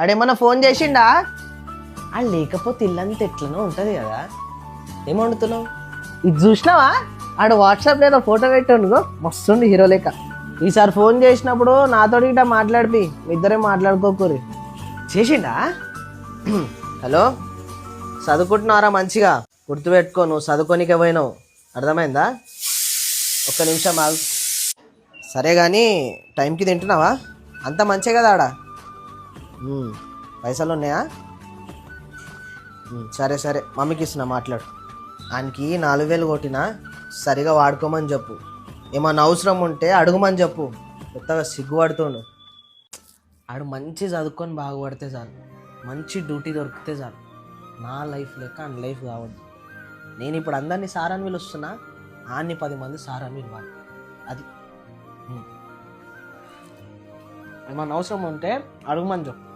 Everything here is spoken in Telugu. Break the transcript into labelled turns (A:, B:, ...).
A: ఆడేమన్నా ఫోన్ చేసిండా? ఆడు లేకపోతే ఇల్లంతా ఎట్లనో ఉంటుంది కదా. ఏం వండుతున్నావు? ఇది చూసినావా? ఆడు వాట్సాప్ లేదా ఫోటో పెట్టానుగో మస్తుండి హీరో లేక. ఈసారి ఫోన్ చేసినప్పుడు నాతో ఇట్లా మాట్లాడిపి, మీ ఇద్దరే మాట్లాడుకోకూరి. చేసిండా? హలో, చదువుకుంటున్నారా? మంచిగా గుర్తుపెట్టుకో, నువ్వు చదువుకోనికే పోయినావు, అర్థమైందా? ఒక్క నిమిషం ఆగు. సరే కానీ టైంకి తింటున్నావా? అంత మంచిగా కదా ఆడ? పైసలు ఉన్నాయా? సరే సరే, మమ్మీకి ఇస్తున్నా, మాట్లాడు. ఆయనకి 4,000 కొట్టినా సరిగా వాడుకోమని చెప్పు. ఏమన్నా అవసరం ఉంటే అడుగుమని చెప్పు. కొత్తగా సిగ్గుపడుతుండు. ఆడు మంచి చదువుకొని బాగుపడితే చాలు, మంచి డ్యూటీ దొరికితే చాలు. నా లైఫ్ లెక్క ఆయన లైఫ్ కావద్దు. నేను ఇప్పుడు అందరినీ సార్ అని పిలుస్తున్నా, ఆన్ని 10 మంది సార్ అని పిలవాలి. అది ఏమన్నా అవసరం ఉంటే అడుగుమని చెప్పు.